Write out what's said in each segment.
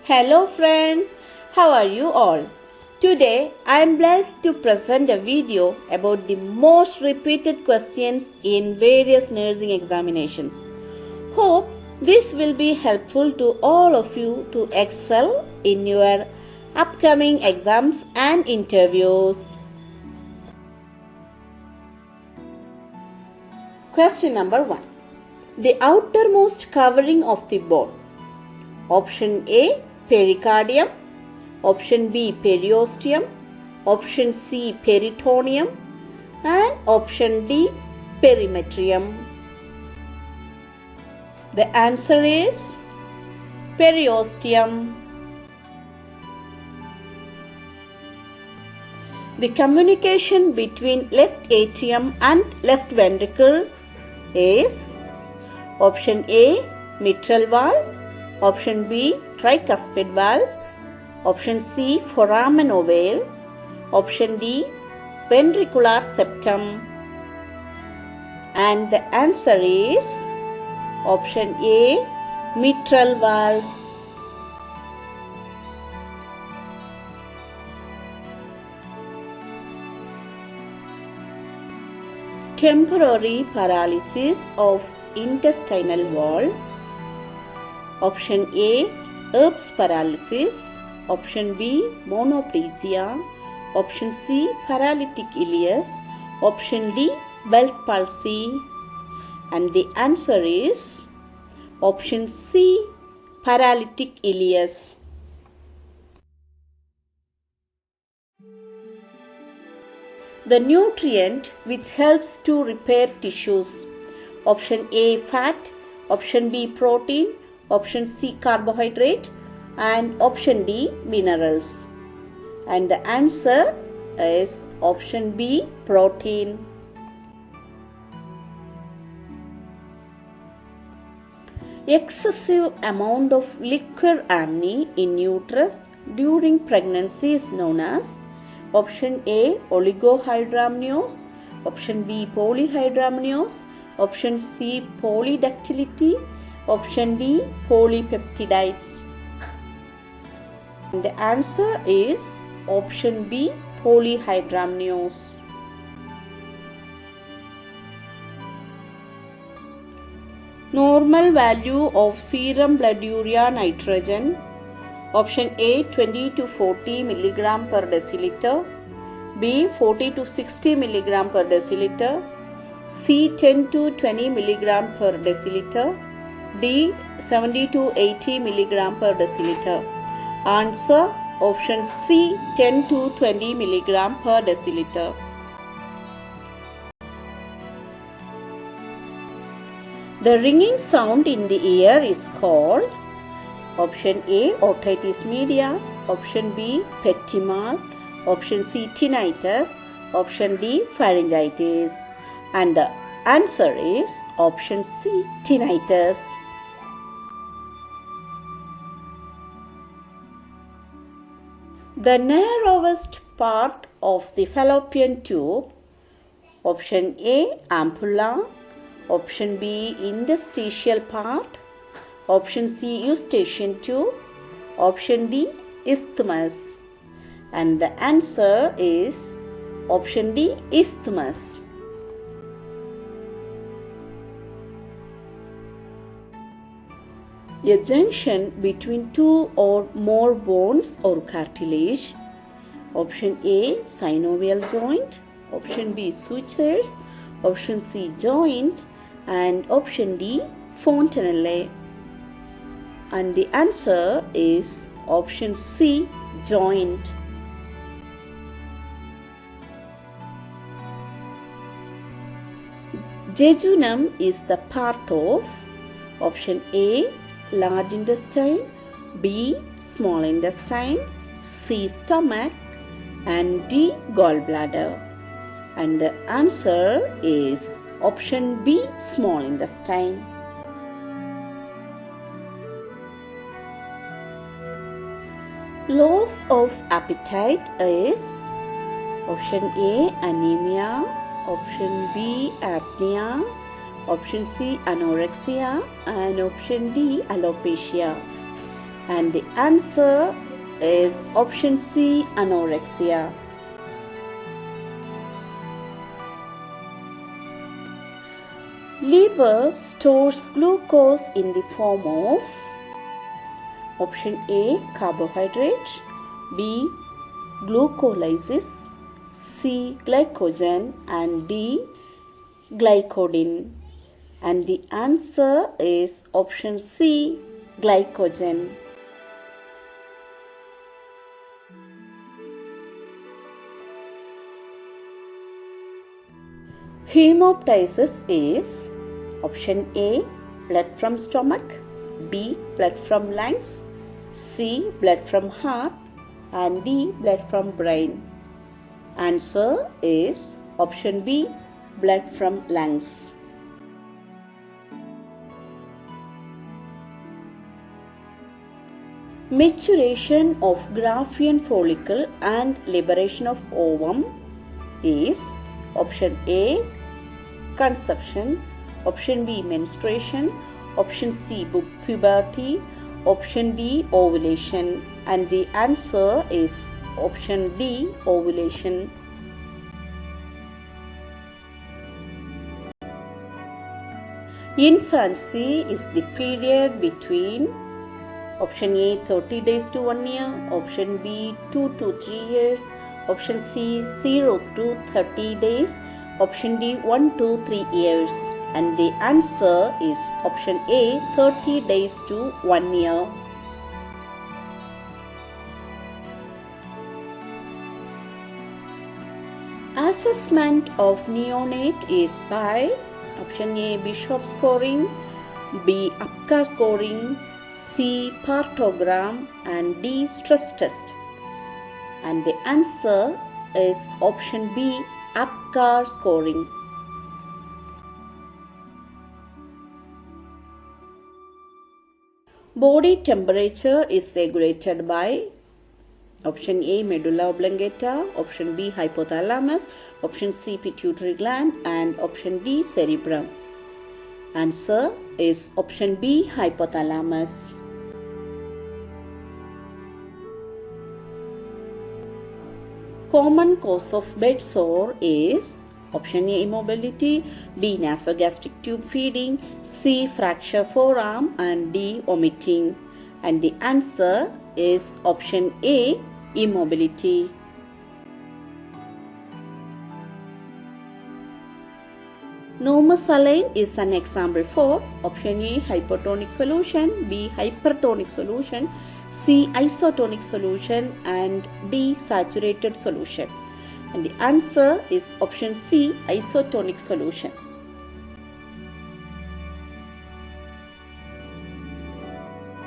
Hello friends, how are you all? Today I am blessed to present a video about the most repeated questions in various nursing examinations. Hope this will be helpful to all of you to excel in your upcoming exams and interviews. Question number 1. The outermost covering of the bone. Option A, pericardium. Option B, periosteum. Option C, peritoneum. And option D, perimetrium. The answer is periosteum. The communication between left atrium and left ventricle is option A, mitral valve. Option B, tricuspid valve. Option C, foramen ovale. Option D, ventricular septum. And the answer is option A, mitral valve. Temporary paralysis of intestinal wall. Option A, Erb's paralysis. Option B, monoplegia. Option C, paralytic ileus. Option D, Bell's palsy. And the answer is option C, paralytic ileus. The nutrient which helps to repair tissues. Option A, fat. Option B, protein. Option C, carbohydrate. And option D, minerals. And the answer is option B, protein. Excessive amount of liquor amni in uterus during pregnancy is known as option A, oligohydramnios. Option B, polyhydramnios. Option C, polydactylity. Option D, polypeptides. And the answer is option B, polyhydramnios. Normal value of serum blood urea nitrogen. Option A, 20 to 40 mg per deciliter. B, 40 to 60 mg per deciliter. C, 10 to 20 mg per deciliter. D, 70 to 80 mg per deciliter. Answer option C, 10 to 20 mg per deciliter. The ringing sound in the ear is called option A, otitis media. Option B, petimal. Option C, tinnitus. Option D, pharyngitis. And the answer is option C, tinnitus. The narrowest part of the fallopian tube. Option A, ampulla. Option B, interstitial part. Option C, eustachian tube. Option D, isthmus. And the answer is option D, isthmus. A junction between two or more bones or cartilage. Option A, synovial joint. Option B, sutures. Option C, joint. And option D, fontanelle. And the answer is option C, joint. Jejunum is the part of option A, large intestine. B, small intestine. C, stomach. And D, gallbladder. And the answer is option B, small intestine. Loss of appetite is option A, anemia. Option B, apnea. Option C, anorexia. And option D, alopecia. And the answer is option C, anorexia. Liver stores glucose in the form of option A, carbohydrate, B, glucolysis, C, glycogen, and D, glycogen. And the answer is option C, glycogen. Hemoptysis is option A, blood from stomach, B, blood from lungs, C, blood from heart, and D, blood from brain. Answer is option B, blood from lungs. Maturation of Graafian follicle and liberation of ovum is option A, conception, option B, menstruation, option C, puberty, option D, ovulation. And the answer is option D, ovulation. Infancy is the period between option A, 30 days to 1 year, option B, 2 to 3 years, option C, 0 to 30 days, option D, 1 to 3 years. And the answer is option A, 30 days to 1 year. Assessment of neonate is by option A, Bishop scoring, B, Apgar scoring, C, partogram, and D, stress test. And the answer is option B, Apgar scoring. Body temperature is regulated by option A, medulla oblongata, option B, hypothalamus, option C, pituitary gland, and option D, cerebrum. Answer is option B, hypothalamus. Common cause of bed sore is option A, immobility, B, nasogastric tube feeding, C, fracture forearm, and D, vomiting. And the answer is option A, immobility. Normal saline is an example for option A, hypotonic solution, B, hypertonic solution, C, isotonic solution, and D, saturated solution. And the answer is option C, isotonic solution.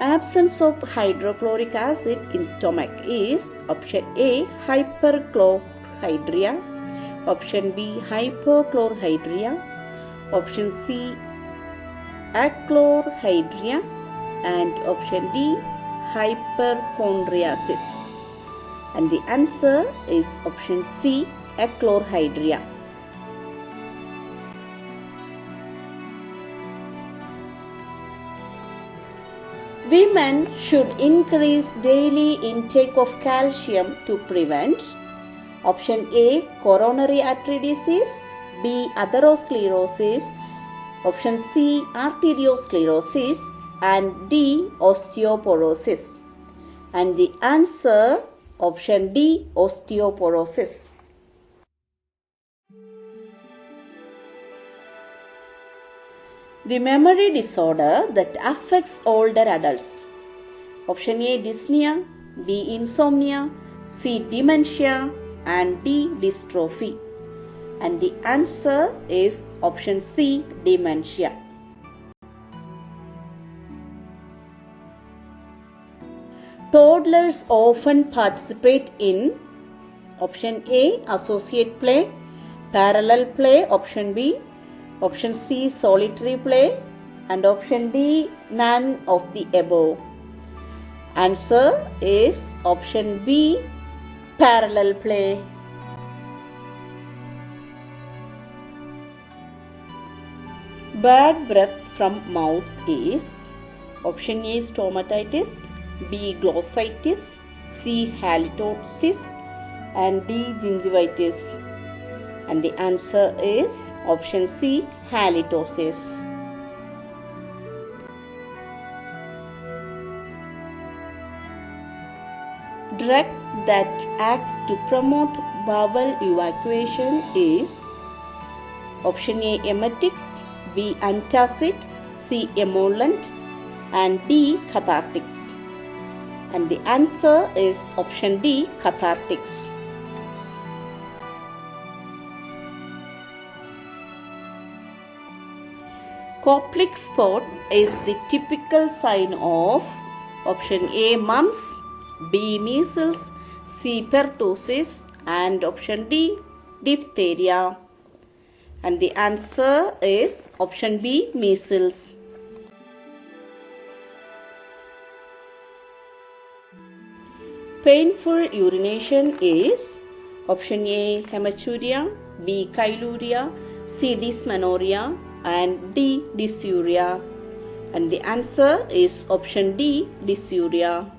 Absence of hydrochloric acid in stomach is option A, hyperchlorhydria, option B, hypochlorhydria, option C, achlorhydria, and option D, hyperchondriasis. And the answer is option C, achlorhydria. Women should increase daily intake of calcium to prevent option A, coronary artery disease, B, atherosclerosis, option C, arteriosclerosis, and D, osteoporosis. And the answer option D, osteoporosis. The memory disorder that affects older adults. Option A, dyspnea, B, insomnia, C, dementia, and D, dystrophy. And the answer is option C, dementia. Toddlers often participate in option A, associate play, parallel play, option B, option C, solitary play, and option D, none of the above. Answer is option B, parallel play. Bad breath from mouth is option A, stomatitis, B. glossitis, C. halitosis, and D. gingivitis. And the answer is option C. halitosis. Drug that acts to promote bowel evacuation is option A. emetics, B. antacid, C. emollient, and D. cathartics. And the answer is option D. cathartics. Koplik spot is the typical sign of option A. mumps, B. measles, C. pertussis, and option D. diphtheria. And the answer is option B. measles. Painful urination is option A. hematuria, B. chyluria, C. dysmenorrhea, and D. dysuria. And the answer is option D. dysuria.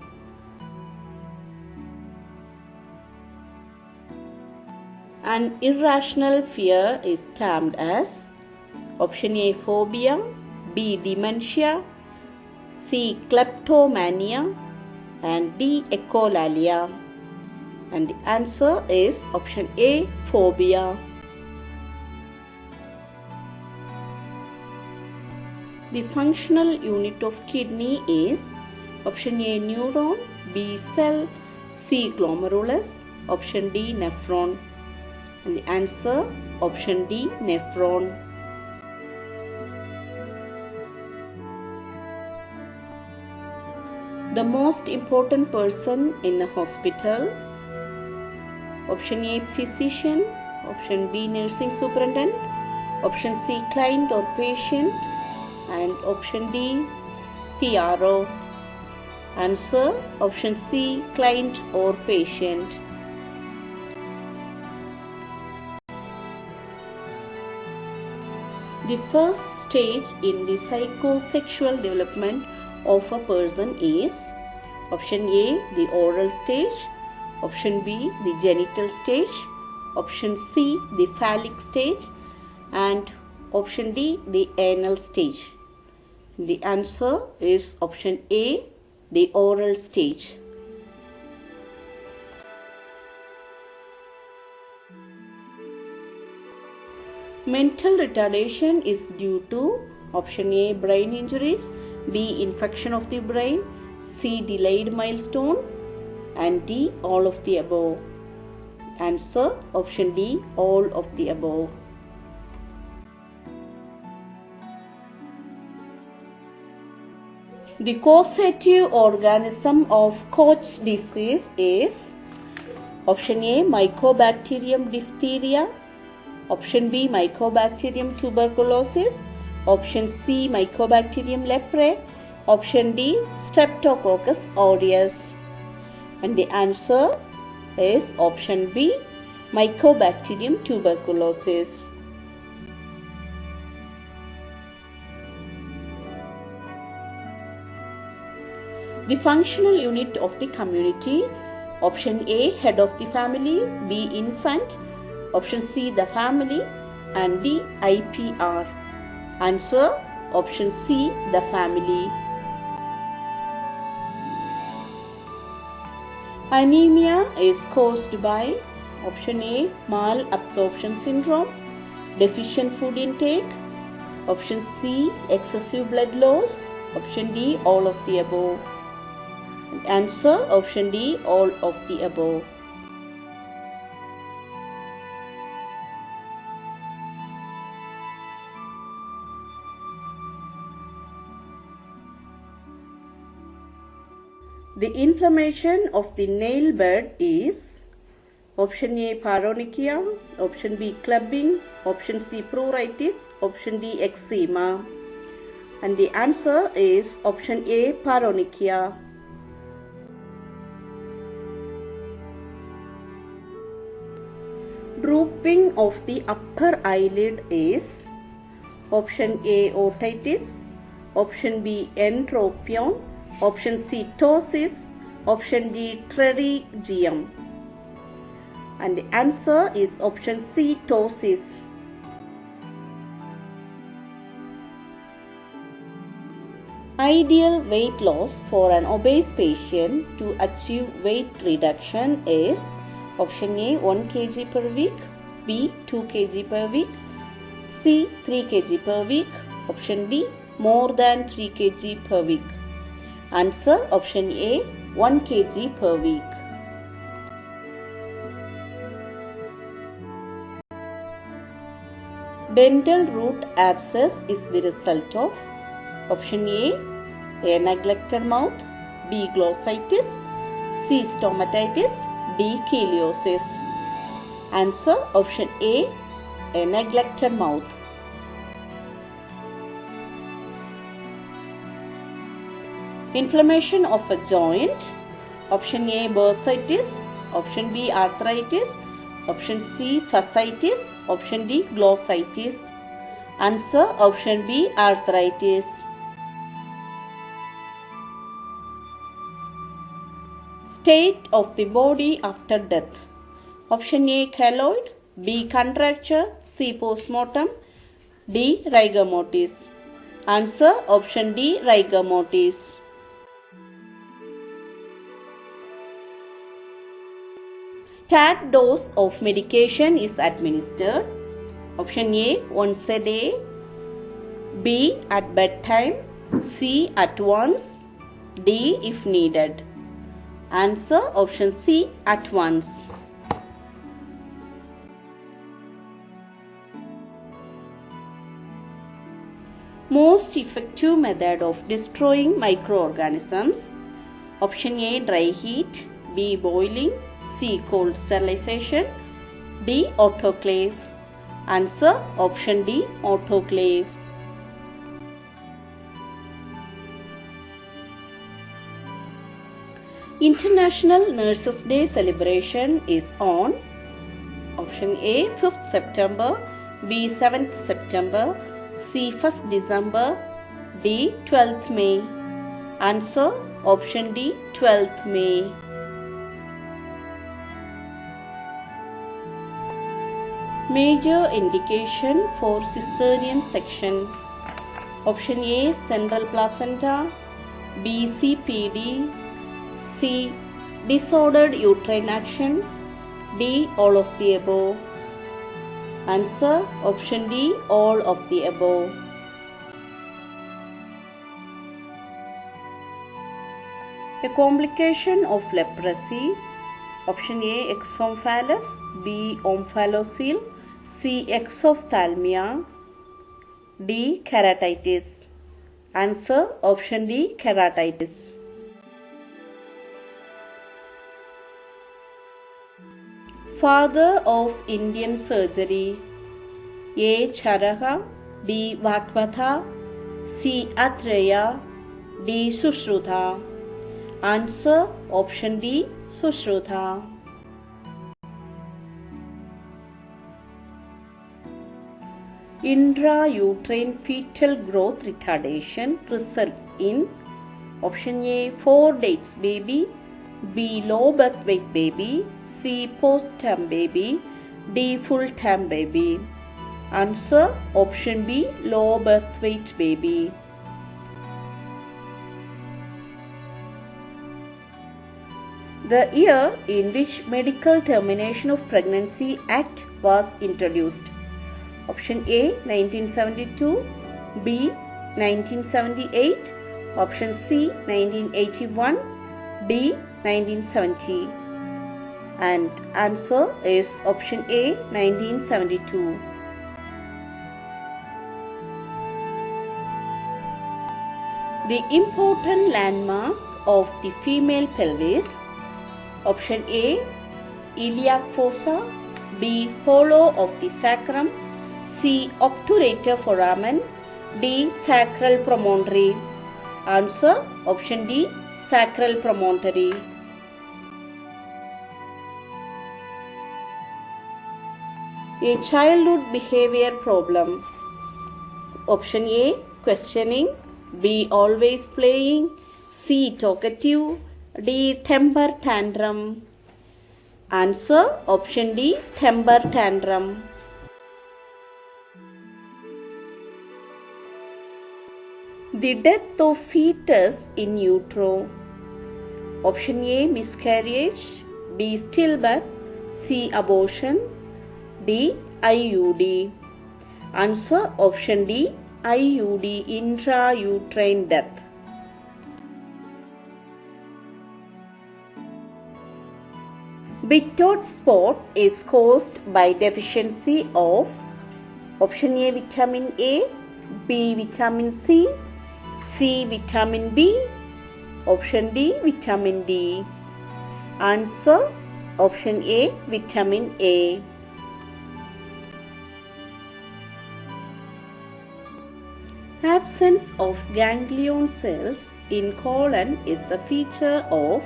An irrational fear is termed as option A. phobia, B. dementia, C. kleptomania, and D. echolalia. And the answer is option A. phobia. The functional unit of kidney is option A. neuron, B. cell, C. glomerulus, option D. nephron. And the answer option D. nephron. The most important person in a hospital, option A. physician, option B. nursing superintendent, option C. client or patient, and option D. PRO. Answer option C. client or patient. The first stage in the psychosexual development of a person is option A. the oral stage, option B. the genital stage, option C. the phallic stage, and option D. the anal stage. The answer is option A. the oral stage. Mental retardation is due to option A. brain injuries, B. infection of the brain, C. delayed milestone, and D. all of the above. Answer option D. all of the above. The causative organism of Koch's disease is option A. Mycobacterium diphtheria, option B. Mycobacterium tuberculosis, option C. Mycobacterium leprae, option D. Streptococcus aureus. And the answer is option B. Mycobacterium tuberculosis. The functional unit of the community, option A. head of the family, B. infant, option C. the family, and D. IPR. Answer option C. the family. Anemia is caused by option A. malabsorption syndrome, deficient food intake, option C. excessive blood loss, option D. all of the above. Answer option D. all of the above. The inflammation of the nail bed is option A. paronychia, option B. clubbing, option C. pruritus, option D. eczema. And the answer is option A. paronychia. Drooping of the upper eyelid is option A. otitis, option B. entropion, option C ptosis, option D pterygium. And the answer is option C ptosis. Ideal weight loss for an obese patient to achieve weight reduction is option A 1 kg per week, B 2 kg per week, C 3 kg per week, option D more than 3 kg per week. Answer option A 1 kg per week. Dental root abscess is the result of option A neglected mouth, B glossitis, C stomatitis, D cheiliosis. Answer option A neglected mouth. Inflammation of a joint, option A bursitis, option B arthritis, option C fasciitis, option D glossitis. Answer option B arthritis. State of the body after death, option A keloid, B contracture, C postmortem, D rigor mortis. Answer option D rigor mortis. Stat dose of medication is administered, option A once a day, B at bedtime, C at once, D if needed. Answer option C at once. Most effective method of destroying microorganisms, option A dry heat, B boiling, C cold sterilization, D autoclave. Answer option D autoclave. International Nurses Day celebration is on option A 5th September, B 7th September, C 1st December, D 12th May. Answer option D 12th May. Major indication for cesarean section, option A central placenta, B CPD, C disordered uterine action, D all of the above. Answer option D all of the above. A complication of leprosy, option A exomphalos, B omphalocele, C exophthalmia, D keratitis. Answer option D keratitis. Father of Indian surgery, A Charaka, B Vakvatha, C Atreya, D Sushrutha. Answer option D Sushrutha. Intrauterine fetal growth retardation results in option A 4 days baby, B low birth weight baby, C post-term baby, D full-term baby. Answer option B low birth weight baby. The year in which Medical Termination of Pregnancy Act was introduced. Option A 1972, B 1978, option C 1981, D 1970. And answer is option A 1972. The important landmark of the female pelvis. Option A iliac fossa, B hollow of the sacrum, C obturator foramen, D sacral promontory. Answer option D sacral promontory. A childhood behavior problem. Option A questioning, B always playing, C. Talkative. D. Temper tantrum. Answer option D. Temper tantrum. The death of fetus in utero. Option A. Miscarriage. B. Stillbirth. C. Abortion. D. IUD. Answer option D. IUD, intrauterine death. Bitot spot is caused by deficiency of option A. Vitamin A. B. Vitamin C. C. Vitamin B. Option D. Vitamin D. Answer option A. Vitamin A. Absence of ganglion cells in colon is a feature of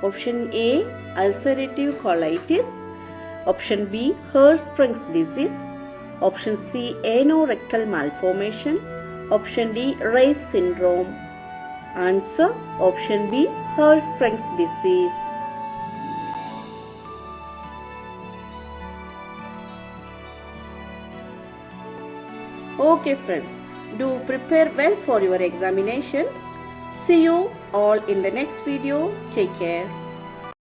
option A. Ulcerative colitis. Option B. Hirschsprung's disease. Option C. Anorectal malformation. Option D. Reiss syndrome. Answer option B. Hirschsprung's disease. Okay friends, do prepare well for your examinations. See you all in the next video. Take care.